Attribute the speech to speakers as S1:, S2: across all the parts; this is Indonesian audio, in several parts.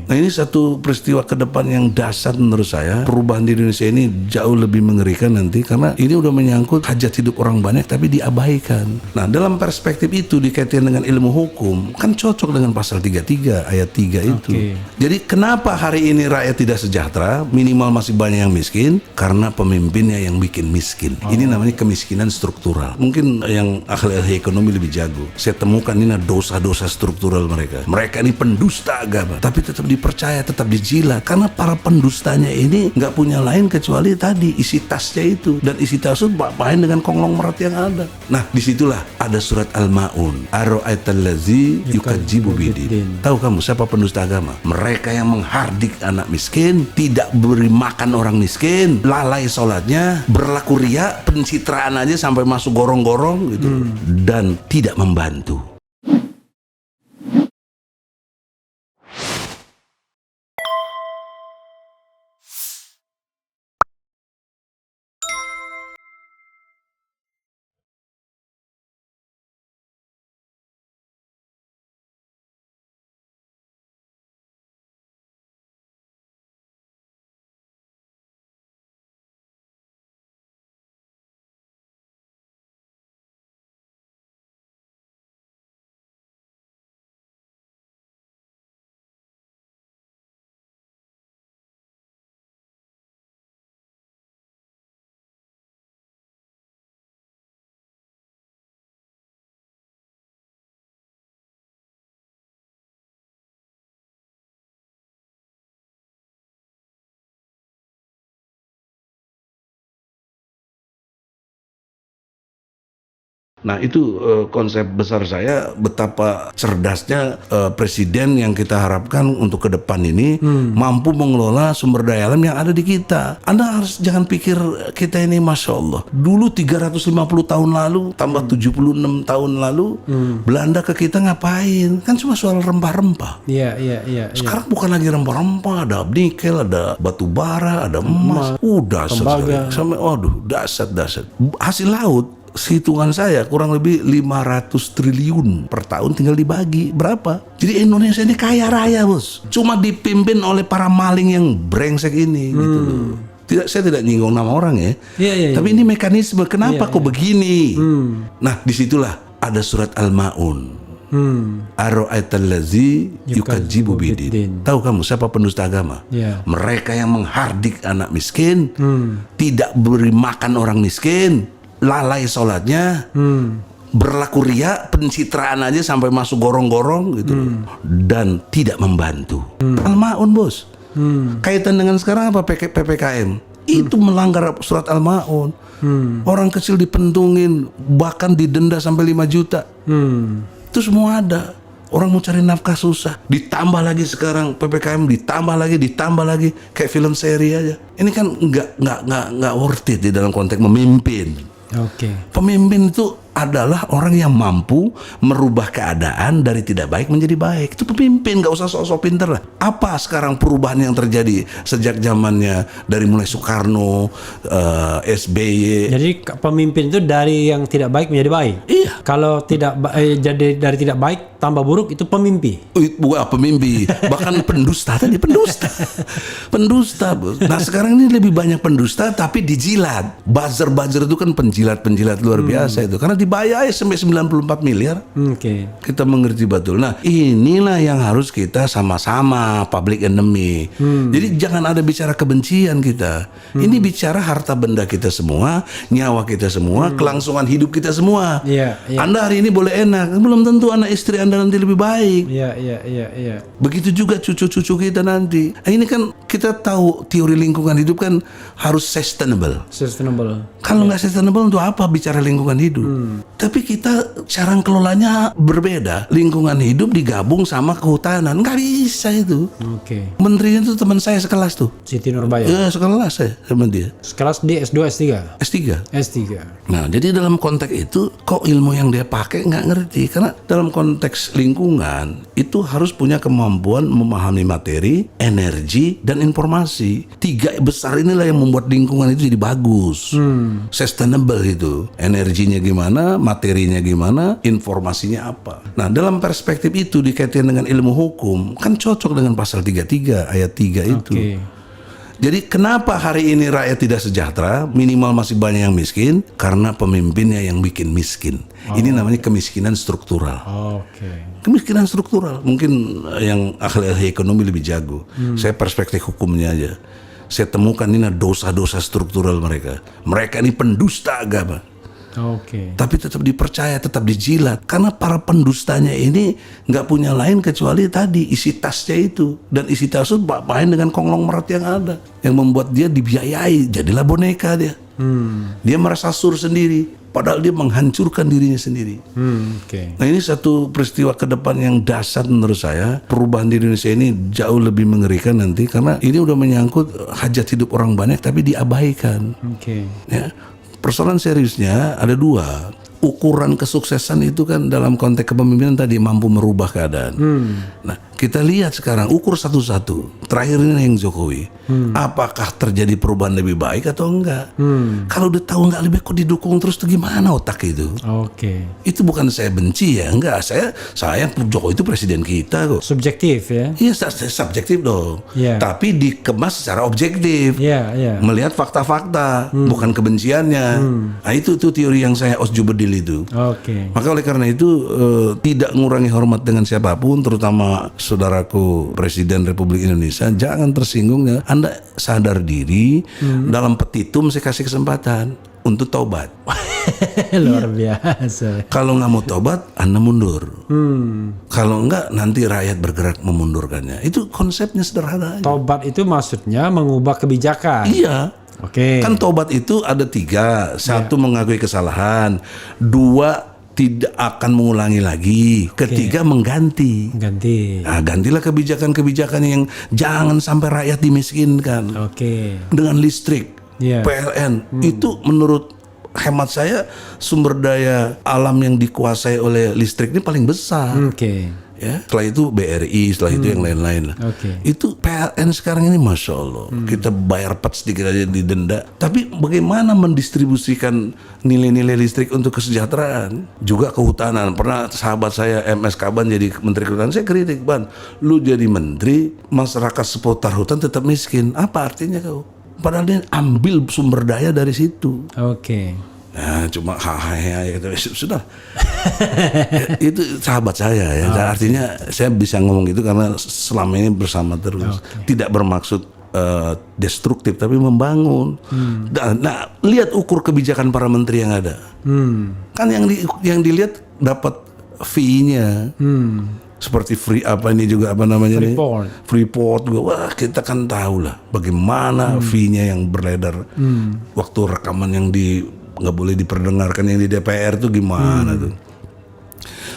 S1: Nah, ini satu peristiwa ke depan yang dahsyat menurut saya. Perubahan di Indonesia ini jauh lebih mengerikan nanti, karena ini udah menyangkut hajat hidup orang banyak tapi diabaikan. Nah, dalam perspektif itu dikaitkan dengan ilmu hukum, kan cocok dengan pasal 33 ayat 3 itu. Jadi kenapa hari ini rakyat tidak sejahtera, minimal masih banyak yang miskin? Karena pemimpinnya yang bikin miskin. Ini namanya kemiskinan struktural. Mungkin yang ahli-ahli ekonomi lebih jago. Saya temukan ini dosa-dosa struktural mereka. Mereka ini pendusta agama, tapi tetap dipercaya, tetap dijilat. Karena para pendustanya ini nggak punya lain kecuali tadi isi tasnya itu. Dan isi tas itu main dengan konglomerat yang ada. Nah, disitulah ada surat Al-Ma'un. Ara'aitallazi yukadzibu bidin. Tahu kamu siapa pendusta agama? Mereka yang menghardik anak miskin, tidak beri makan orang miskin, lalai sholatnya, berlaku ria, pencitraan aja sampai masuk gorong-gorong gitu, dan tidak membantu. Nah, itu konsep besar saya, betapa cerdasnya presiden yang kita harapkan untuk ke depan ini mampu mengelola sumber daya alam yang ada di kita. Anda harus jangan pikir kita ini Masya Allah. Dulu 350 tahun lalu, tambah 76 tahun lalu, Belanda ke kita ngapain? Kan cuma soal rempah-rempah.
S2: Iya.
S1: Sekarang bukan lagi rempah-rempah, ada nikel, ada batu bara, ada emas. Dahsyat sekali. Waduh, dahsyat. Hasil laut, hitungan saya kurang lebih 500 triliun per tahun, tinggal dibagi berapa. Jadi Indonesia ini kaya raya, bos. Cuma dipimpin oleh para maling yang brengsek ini gitu loh. Saya tidak nyinggung nama orang ya. Tapi ini mekanisme kenapa kok begini. Nah, disitulah ada surat Al-Ma'un. Ara'aitallazi yukadzibu bidin. Tahu kamu siapa pendusta agama? Mereka yang menghardik anak miskin, tidak beri makan orang miskin, lalai sholatnya, berlaku ria, pencitraan aja sampai masuk gorong-gorong gitu, dan tidak membantu. Al-Ma'un, bos. Kaitan dengan sekarang apa? PPKM itu melanggar surat Al-Ma'un. Orang kecil dipentungin, bahkan didenda sampai 5 juta. Itu semua ada. Orang mau cari nafkah susah, ditambah lagi sekarang PPKM, ditambah lagi kayak film seri aja. Ini kan nggak worth it di dalam konteks memimpin. Pemimpin itu adalah orang yang mampu merubah keadaan dari tidak baik menjadi baik. Itu pemimpin, nggak usah sok-sok pinter lah. Apa sekarang perubahan yang terjadi sejak zamannya dari mulai Soekarno, SBY?
S2: Jadi pemimpin itu dari yang tidak baik menjadi baik.
S1: Iya.
S2: Kalau tidak jadi dari tidak baik tambah buruk, itu pemimpi.
S1: Bukan pemimpi, bahkan pendusta tadi, pendusta. Bos. Nah, sekarang ini lebih banyak pendusta tapi dijilat. Buzzer itu kan penjilat luar biasa itu. Karena dibayar sampai 94 miliar. Kita mengerti betul. Nah, inilah yang harus kita sama-sama public enemy. Jadi jangan ada bicara kebencian kita. Ini bicara harta benda kita semua, nyawa kita semua, kelangsungan hidup kita semua. Anda hari ini boleh enak, belum tentu anak istri Anda nanti lebih baik. Begitu juga cucu-cucu kita nanti. Ini kan kita tahu teori lingkungan hidup kan harus sustainable. Kalau nggak sustainable untuk apa bicara lingkungan hidup? Tapi kita cara kelolanya berbeda. Lingkungan hidup digabung sama kehutanan, nggak bisa itu. Menterinya itu teman saya sekelas tuh,
S2: Siti Nurbaya.
S1: Ya, sekelas saya sama dia.
S2: Sekelas di S2, S3.
S1: Nah, jadi dalam konteks itu kok ilmu yang dia pakai nggak ngerti. Karena dalam konteks konteks lingkungan itu harus punya kemampuan memahami materi, energi, dan informasi. 3 besar inilah yang membuat lingkungan itu jadi bagus, sustainable itu. Energinya gimana, materinya gimana, informasinya apa. Nah, dalam perspektif itu dikaitkan dengan ilmu hukum kan cocok dengan pasal 33 ayat 3 itu.
S2: Oke.
S1: Jadi kenapa hari ini rakyat tidak sejahtera, minimal masih banyak yang miskin? Karena pemimpinnya yang bikin miskin. Ini namanya kemiskinan struktural.
S2: Oke.
S1: Kemiskinan struktural, mungkin yang ahli-ahli ekonomi lebih jago. Saya perspektif hukumnya aja. Saya temukan ini dosa-dosa struktural mereka. Mereka ini pendusta agama.
S2: Oke.
S1: Tapi tetap dipercaya, tetap dijilat. Karena para pendustanya ini nggak punya lain kecuali tadi isi tasnya itu. Dan isi tas itu main dengan konglomerat yang ada. Yang membuat dia dibiayai, jadilah boneka dia. Dia merasa sur sendiri. Padahal dia menghancurkan dirinya sendiri.
S2: Oke.
S1: Nah, ini satu peristiwa ke depan yang dasar menurut saya. Perubahan di Indonesia ini jauh lebih mengerikan nanti. Karena ini udah menyangkut hajat hidup orang banyak tapi diabaikan.
S2: Oke.
S1: Ya. Persoalan seriusnya ada 2. Ukuran kesuksesan itu kan dalam konteks kepemimpinan tadi mampu merubah keadaan. Nah, kita lihat sekarang ukur satu-satu. Terakhir ini yang Jokowi. Apakah terjadi perubahan lebih baik atau enggak? Kalau udah tahu enggak lebih kok didukung terus tuh gimana otak itu?
S2: Oke.
S1: Itu bukan saya benci ya, enggak. Saya sayang Jokowi itu presiden kita kok.
S2: Subjektif ya.
S1: Iya, subjektif dong.
S2: Iya.
S1: Tapi dikemas secara objektif.
S2: Iya, iya.
S1: Melihat fakta-fakta, bukan kebenciannya. Nah, itu teori yang saya osjubedil itu.
S2: Oke.
S1: Maka oleh karena itu tidak mengurangi hormat dengan siapapun, terutama saudaraku Presiden Republik Indonesia, jangan tersinggung ya. Anda sadar diri, dalam petitum saya kasih kesempatan untuk taubat.
S2: Luar biasa.
S1: Kalau nggak mau taubat, Anda mundur. Kalau enggak, nanti rakyat bergerak memundurkannya. Itu konsepnya sederhana aja.
S2: Tobat itu maksudnya mengubah kebijakan.
S1: Iya.
S2: Oke.
S1: Kan tobat itu ada 3. 1 mengakui kesalahan. 2 tidak akan mengulangi lagi. 3 mengganti.
S2: Ganti.
S1: Nah, gantilah kebijakan-kebijakan yang jangan sampai rakyat dimiskinkan.
S2: Oke.
S1: Dengan listrik,
S2: Iya.
S1: PLN, itu menurut hemat saya sumber daya alam yang dikuasai oleh listrik ini paling besar.
S2: Oke.
S1: Ya, setelah itu BRI, setelah itu yang lain-lain lah.
S2: Oke.
S1: Itu PLN sekarang ini Masya Allah, kita bayar pet sedikit aja didenda. Tapi bagaimana mendistribusikan nilai-nilai listrik untuk kesejahteraan, juga kehutanan. Pernah sahabat saya MS Kaban jadi menteri kehutanan, saya kritik, Ban, lu jadi menteri, masyarakat seputar hutan tetap miskin. Apa artinya kau? Padahal dia ambil sumber daya dari situ.
S2: Oke.
S1: Ya, cuma gitu. Sudah. Itu sahabat saya ya. Artinya saya bisa ngomong gitu karena selama ini bersama terus. Tidak bermaksud destruktif tapi membangun. Nah, lihat ukur kebijakan para menteri yang ada. Kan yang dilihat dapat fee-nya. Seperti free apa ini juga apa namanya nih? Freeport juga. Wah, kita kan tahu lah bagaimana fee-nya yang beredar. Waktu rekaman yang nggak boleh diperdengarkan yang di DPR tuh gimana tuh.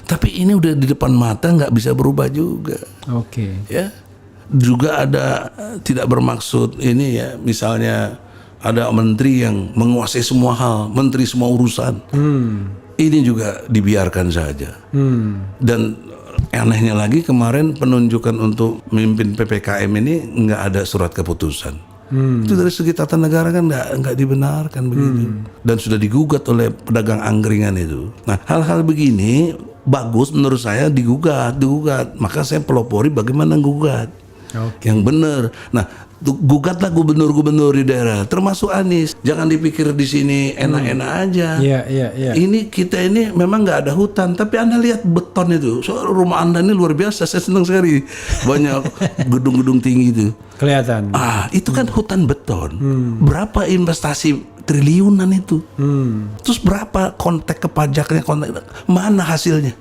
S1: Tapi ini udah di depan mata, nggak bisa berubah juga.
S2: Oke.
S1: Ya, juga ada tidak bermaksud ini ya, misalnya ada menteri yang menguasai semua hal, menteri semua urusan. Ini juga dibiarkan saja. Dan anehnya lagi kemarin penunjukan untuk memimpin PPKM ini nggak ada surat keputusan. Itu dari segi tata negara kan nggak dibenarkan begitu, dan sudah digugat oleh pedagang angkringan itu. Nah, hal-hal begini bagus menurut saya digugat. Maka saya pelopori bagaimana gugat yang benar. Nah, gugatlah gubernur-gubernur di daerah, termasuk Anies. Jangan dipikir di sini enak-enak aja.
S2: Iya.
S1: Ini kita ini memang nggak ada hutan, tapi Anda lihat beton itu. Soal rumah Anda ini luar biasa. Saya senang sekali banyak gedung-gedung tinggi itu.
S2: Kelihatan.
S1: Itu kan hutan beton. Berapa investasi triliunan itu? Terus berapa kontek ke pajaknya? Mana hasilnya?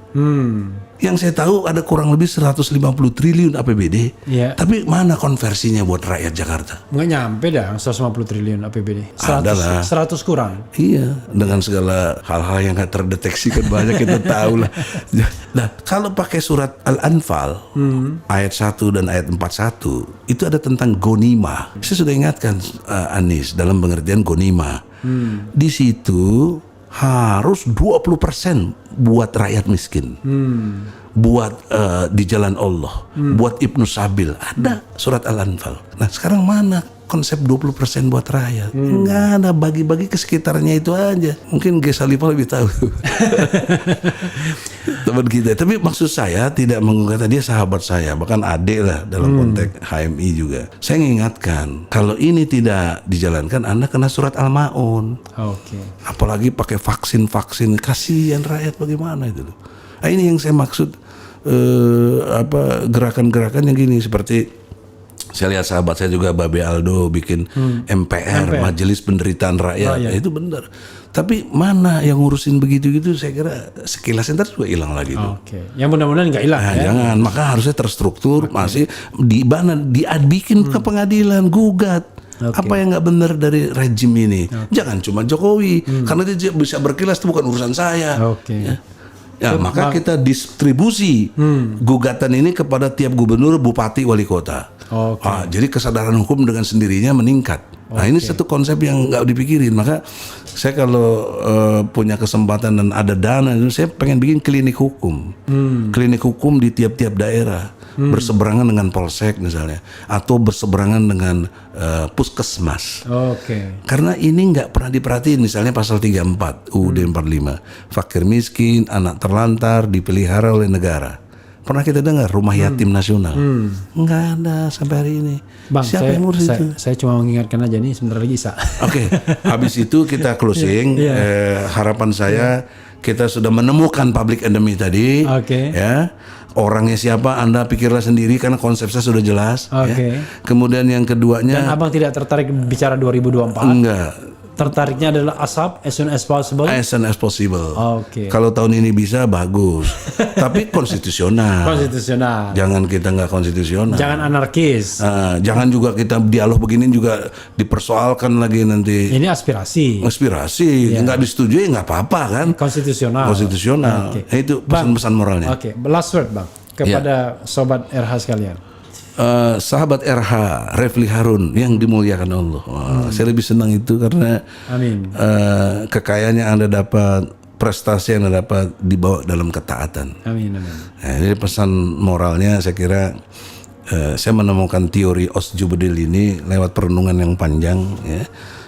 S1: Yang saya tahu ada kurang lebih 150 triliun APBD.
S2: Iya.
S1: Tapi mana konversinya buat rakyat Jakarta?
S2: Nggak nyampe dah 150 triliun APBD. 100,
S1: Adalah.
S2: 100 kurang.
S1: Iya, dengan segala hal-hal yang nggak terdeteksi kan banyak kita tahu lah. Nah, kalau pakai surat Al-Anfal ayat 1 dan ayat 41 itu ada tentang gonima. Saya sudah ingatkan Anies dalam pengertian gonima. Di situ harus 20% buat rakyat miskin. buat di jalan Allah, buat Ibnu Sabil, ada surat Al-Anfal. Nah sekarang mana konsep 20% buat rakyat? Nggak ada, bagi-bagi ke sekitarnya itu aja. Mungkin G. Salifah lebih tahu. Teman kita. Tapi maksud saya tidak menggunakan, dia sahabat saya, bahkan adik lah dalam konteks HMI juga. Saya mengingatkan, kalau ini tidak dijalankan, Anda kena surat Al-Maun.
S2: Oke.
S1: Apalagi pakai vaksin, kasihan rakyat, bagaimana itu loh. Nah, ini yang saya maksud, gerakan-gerakan yang gini, seperti saya lihat sahabat saya juga Babe Aldo bikin MPR, Majelis Penderitaan Rakyat. Nah, itu benar. Tapi mana yang ngurusin begitu-gitu, saya kira sekilas ntar juga hilang lagi tuh.
S2: Oke. Yang mudah-mudahan nggak hilang.
S1: Nah,
S2: ya.
S1: jangan, maka harusnya terstruktur, masih bikin ke pengadilan, gugat. Apa yang nggak benar dari rejim ini? Jangan cuma Jokowi, karena dia bisa berkilas, itu bukan urusan saya.
S2: Oke.
S1: Ya, maka kita distribusi gugatan ini kepada tiap gubernur, bupati, wali kota. Jadi kesadaran hukum dengan sendirinya meningkat. Nah, ini satu konsep yang nggak dipikirin. Maka saya kalau punya kesempatan dan ada dana, saya pengen bikin klinik hukum. Klinik hukum di tiap-tiap daerah, berseberangan dengan polsek misalnya, atau berseberangan dengan puskesmas. Karena ini nggak pernah diperhatiin. Misalnya pasal 34 UUD 45, fakir miskin, anak terlantar dipelihara oleh negara. Pernah kita dengar rumah yatim nasional? Nggak ada sampai hari ini.
S2: Bang,
S1: siapa yang ngurus itu?
S2: Saya cuma mengingatkan aja nih, sebentar lagi Isa.
S1: Oke, habis itu kita closing. Harapan saya kita sudah menemukan public enemy tadi. Ya, orangnya siapa Anda pikirlah sendiri karena konsep saya sudah jelas. Ya. Kemudian yang keduanya.
S2: Dan Abang tidak tertarik bicara 2024?
S1: Enggak.
S2: Tertariknya adalah ASAP, as soon as possible.
S1: As soon as possible. Kalau tahun ini bisa bagus, tapi konstitusional.
S2: Konstitusional.
S1: Jangan kita nggak konstitusional.
S2: Jangan anarkis.
S1: Jangan juga kita dialog begini juga dipersoalkan lagi nanti.
S2: Ini aspirasi.
S1: Nggak disetujui nggak apa-apa kan.
S2: Konstitusional.
S1: Itu pesan-pesan moralnya.
S2: Last word Bang kepada sobat RH sekalian.
S1: Sahabat RH Refli Harun yang dimuliakan Allah. Saya lebih senang itu karena kekayaan yang Anda dapat, prestasi yang Anda dapat dibawa dalam ketaatan.
S2: Amin.
S1: Jadi pesan moralnya saya kira saya menemukan teori Osjubedil ini lewat perenungan yang panjang ya,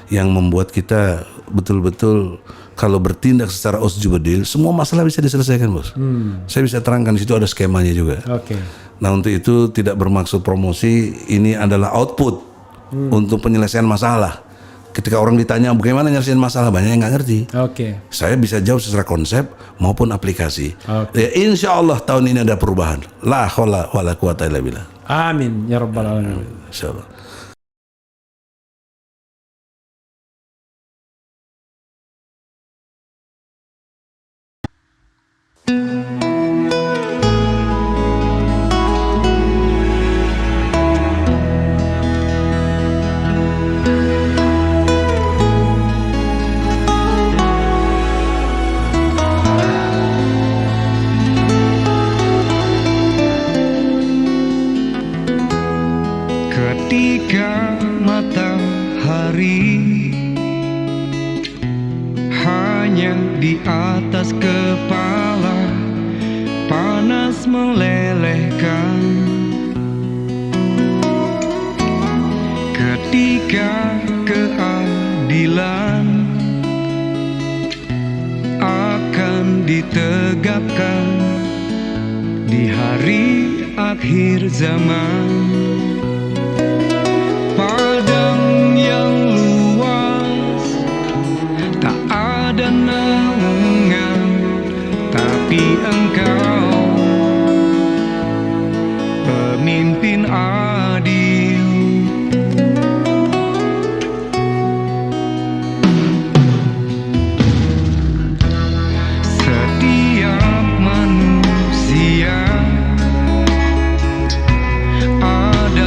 S1: yang membuat kita betul-betul kalau bertindak secara Osjubedil semua masalah bisa diselesaikan, Bos. Saya bisa terangkan di situ ada skemanya juga. Nah, untuk itu tidak bermaksud promosi, ini adalah output untuk penyelesaian masalah. Ketika orang ditanya bagaimana nyelesain masalah, banyak yang nggak ngerti. Saya bisa jawab secara konsep maupun aplikasi. Ya, insya Allah tahun ini ada perubahan. La haula wala quwata illa billah.
S2: Amin ya rabbal alamin.
S1: Insya Allah.
S3: Ketika matahari hanya di atas kepala, panas melelehkan. Ketika keadilan akan ditegakkan di hari akhir zaman. Padang yang luas tak ada naungan, tapi Engkau pemimpin adil. Setiap manusia ada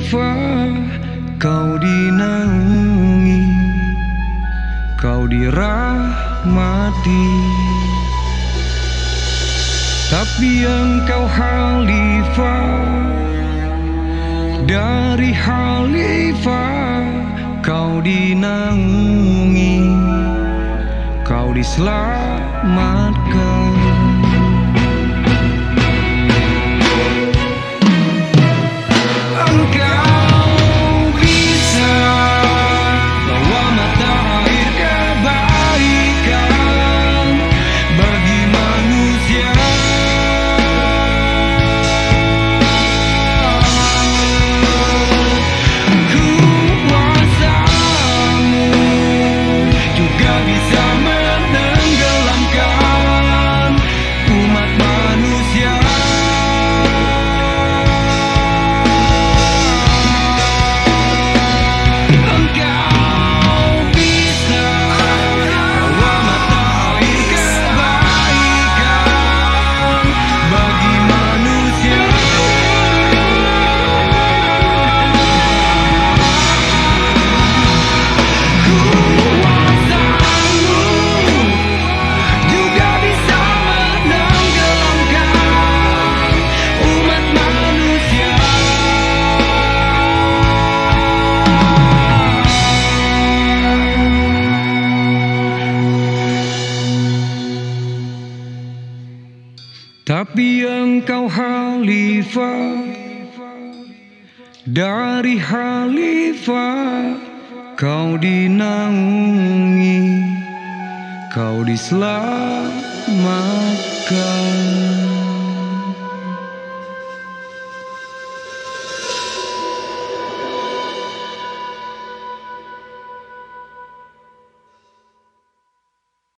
S3: khalifah, kau dinaungi, kau dirahmati. Tapi engkau khalifah, dari khalifah kau dinaungi, kau diselamatkan. Engkau bisa bawa mata air kebaikan bagi manusia. Kuasamu juga bisa menenggelamkan umat manusia. Engkau bisa bawa mata air kebaikan bagi manusia. Kuasamu juga bisa menenggelamkan umat manusia. Tapi engkau khalifah, dari khalifah kau dinaungi, kau diselamatkan.